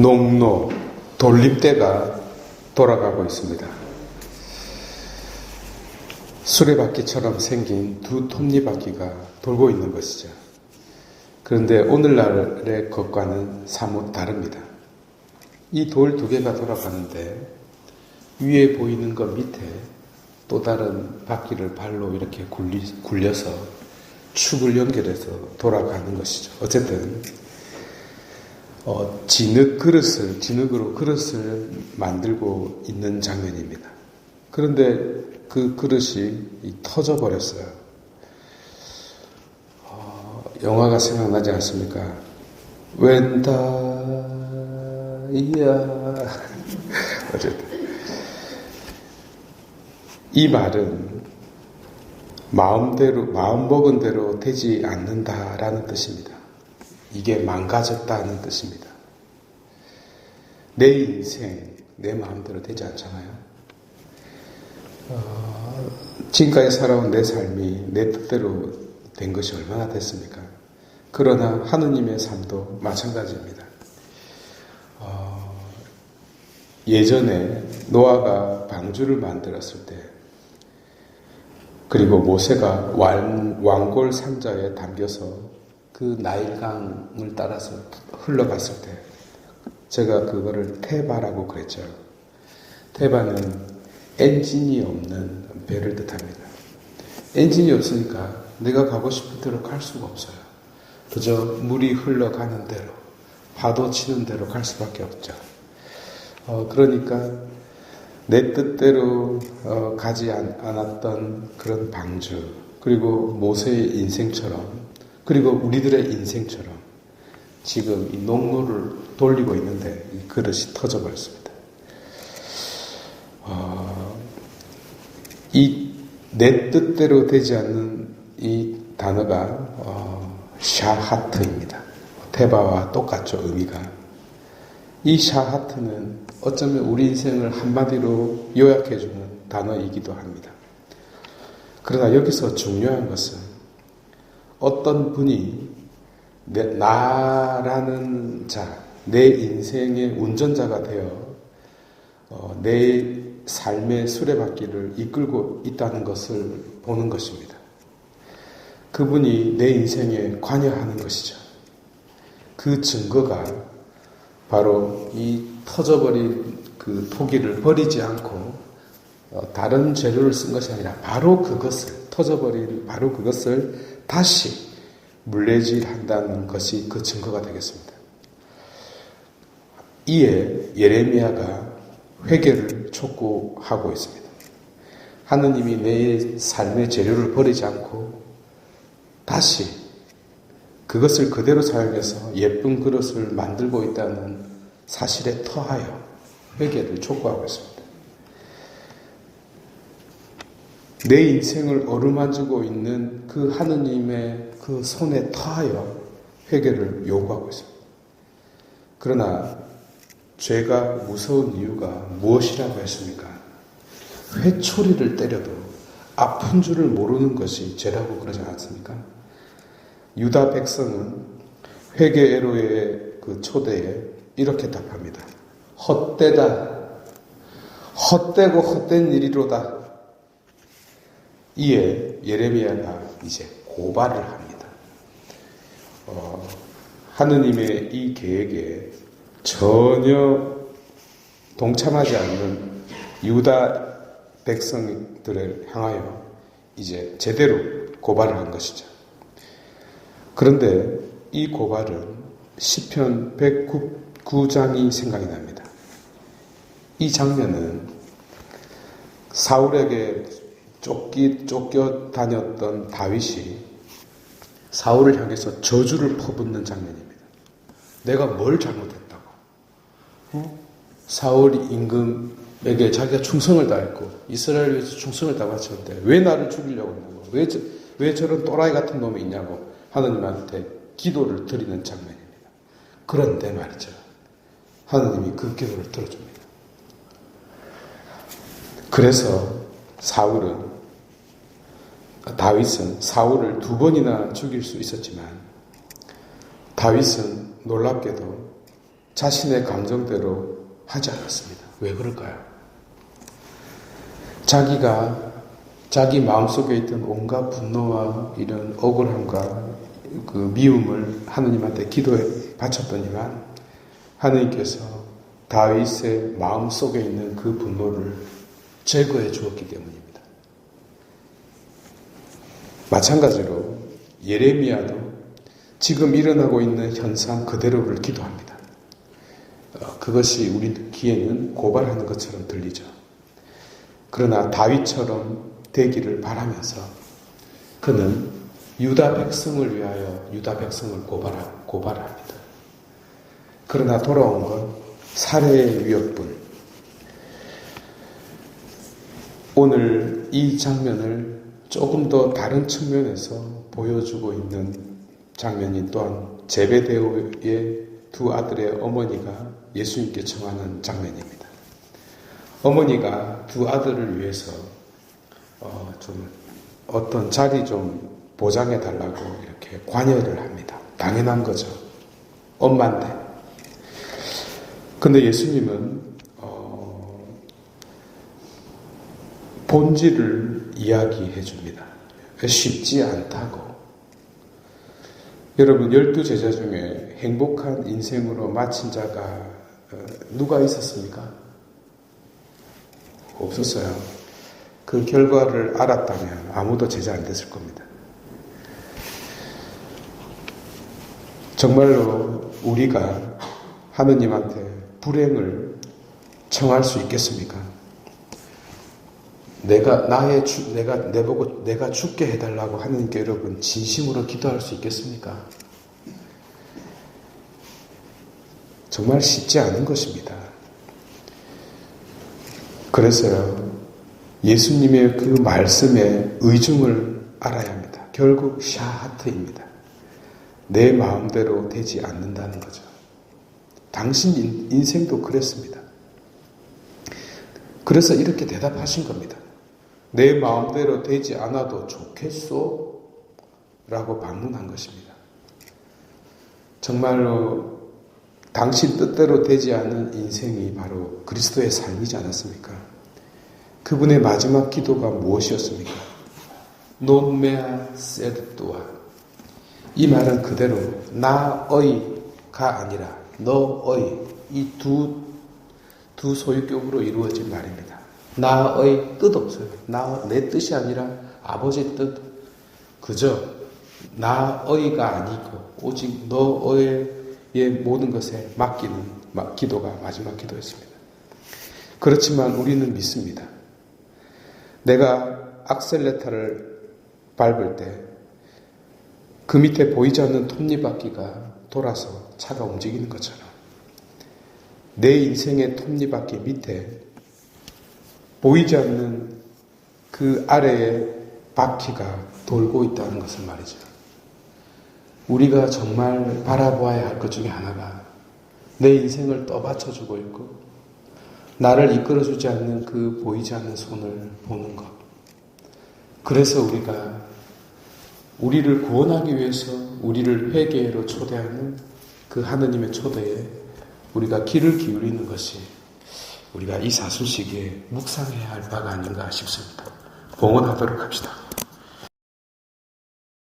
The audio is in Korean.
농로, 돌림대가 돌아가고 있습니다. 수레바퀴처럼 생긴 두 톱니바퀴가 돌고 있는 것이죠. 그런데 오늘날의 것과는 사뭇 다릅니다. 이 돌 두 개가 돌아가는데 위에 보이는 것 밑에 또 다른 바퀴를 발로 이렇게 굴려서 축을 연결해서 돌아가는 것이죠. 어쨌든 진흙으로 그릇을 만들고 있는 장면입니다. 그런데 그 그릇이 터져버렸어요. 영화가 생각나지 않습니까? 웬다이야. 어쨌든 이 말은 마음 먹은 대로 되지 않는다라는 뜻입니다. 이게 망가졌다는 뜻입니다. 내 인생, 내 마음대로 되지 않잖아요. 지금까지 살아온 내 삶이 내 뜻대로 된 것이 얼마나 됐습니까? 그러나 하느님의 삶도 마찬가지입니다. 예전에 노아가 방주를 만들었을 때, 그리고 모세가 왕골 상자에 담겨서 그 나일강을 따라서 흘러갔을 때, 제가 그거를 테바라고 그랬죠. 테바는 엔진이 없는 배를 뜻합니다. 엔진이 없으니까 내가 가고 싶은 대로 갈 수가 없어요. 그저 물이 흘러가는 대로, 파도 치는 대로 갈 수밖에 없죠. 그러니까 내 뜻대로 가지 않았던 그런 방주, 그리고 모세의 인생처럼, 그리고 우리들의 인생처럼 지금 이 농로를 돌리고 있는데 이 그릇이 터져버렸습니다. 이 내 뜻대로 되지 않는 이 단어가 샤하트입니다. 테바와 똑같죠, 의미가. 이 샤하트는 어쩌면 우리 인생을 한마디로 요약해주는 단어이기도 합니다. 그러나 여기서 중요한 것은 어떤 분이 나라는 자, 내 인생의 운전자가 되어 내 삶의 수레바퀴를 이끌고 있다는 것을 보는 것입니다. 그분이 내 인생에 관여하는 것이죠. 그 증거가 바로 이 터져버린 그 토기를 버리지 않고 다른 재료를 쓴 것이 아니라 바로 그것을, 터져버린 바로 그것을 다시 물레질한다는 것이 그 증거가 되겠습니다. 이에 예레미야가 회개를 촉구하고 있습니다. 하느님이 내 삶의 재료를 버리지 않고 다시 그것을 그대로 사용해서 예쁜 그릇을 만들고 있다는 사실에 터하여 회개를 촉구하고 있습니다. 내 인생을 어루만지고 있는 그 하느님의 그 손에 터하여 회개를 요구하고 있습니다. 그러나 죄가 무서운 이유가 무엇이라고 했습니까? 회초리를 때려도 아픈 줄을 모르는 것이 죄라고 그러지 않았습니까? 유다 백성은 회개애로의 그 초대에 이렇게 답합니다. 헛되다. 헛되고 헛된 일이로다. 이에 예레미야가 이제 고발을 합니다. 하느님의 이 계획에 전혀 동참하지 않는 유다 백성들을 향하여 이제 제대로 고발을 한 것이죠. 그런데 이 고발은 시편 109장이 생각이 납니다. 이 장면은 사울에게 쫓겨 다녔던 다윗이 사울을 향해서 저주를 퍼붓는 장면입니다. 내가 뭘 잘못했다고? 사울 임금에게 자기가 충성을 다했고 이스라엘을 위해서 충성을 다 바쳤는데 왜 나를 죽이려고 하냐고, 왜 저런 또라이 같은 놈이 있냐고 하느님한테 기도를 드리는 장면입니다. 그런데 말이죠, 하느님이 그 기도를 들어줍니다. 그래서 다윗은 사울을 2번이나 죽일 수 있었지만 다윗은 놀랍게도 자신의 감정대로 하지 않았습니다. 왜 그럴까요? 자기가 자기 마음속에 있던 온갖 분노와 이런 억울함과 그 미움을 하느님한테 기도에 바쳤더니만 하느님께서 다윗의 마음속에 있는 그 분노를 제거해 주었기 때문입니다. 마찬가지로 예레미야도 지금 일어나고 있는 현상 그대로를 기도합니다. 그것이 우리 귀에는 고발하는 것처럼 들리죠. 그러나 다윗처럼 되기를 바라면서 그는 유다 백성을 위하여 유다 백성을 고발합니다. 그러나 돌아온 건 살해의 위협뿐. 오늘 이 장면을 조금 더 다른 측면에서 보여주고 있는 장면이 또한 제베데오의 두 아들의 어머니가 예수님께 청하는 장면입니다. 어머니가 두 아들을 위해서 좀 어떤 자리 좀 보장해 달라고 이렇게 관여를 합니다. 당연한 거죠. 엄마인데. 근데 예수님은 본질을 이야기해 줍니다. 쉽지 않다고. 여러분 12제자 중에 행복한 인생으로 마친 자가 누가 있었습니까? 없었어요. 그 결과를 알았다면 아무도 제자 안 됐을 겁니다. 정말로 우리가 하느님한테 불행을 청할 수 있겠습니까? 내가 죽게 해달라고 하느님께 여러분 진심으로 기도할 수 있겠습니까? 정말 쉽지 않은 것입니다. 그래서요, 예수님의 그 말씀의 의중을 알아야 합니다. 결국 샤하트입니다. 내 마음대로 되지 않는다는 거죠. 당신 인생도 그랬습니다. 그래서 이렇게 대답하신 겁니다. 내 마음대로 되지 않아도 좋겠소? 라고 반문한 것입니다. 정말로 당신 뜻대로 되지 않는 인생이 바로 그리스도의 삶이지 않았습니까? 그분의 마지막 기도가 무엇이었습니까? Non mea sed tua. 이 말은 그대로 나의가 아니라 너의 이 두 소유격으로 이루어진 말입니다. 나의 뜻 없어요. 내 뜻이 아니라 아버지 뜻. 그저 나의가 아니고 오직 너의 모든 것에 맡기는 기도가 마지막 기도였습니다. 그렇지만 우리는 믿습니다. 내가 악셀레터를 밟을 때 그 밑에 보이지 않는 톱니바퀴가 돌아서 차가 움직이는 것처럼 내 인생의 톱니바퀴 밑에 보이지 않는 그 아래에 바퀴가 돌고 있다는 것을 말이죠. 우리가 정말 바라보아야 할 것 중에 하나가 내 인생을 떠받쳐주고 있고 나를 이끌어주지 않는 그 보이지 않는 손을 보는 것. 그래서 우리를 구원하기 위해서 우리를 회개로 초대하는 그 하느님의 초대에 우리가 귀를 기울이는 것이 우리가 이 사순 시기에 묵상해야 할 바가 아닌가 싶습니다. 봉헌하도록 합시다.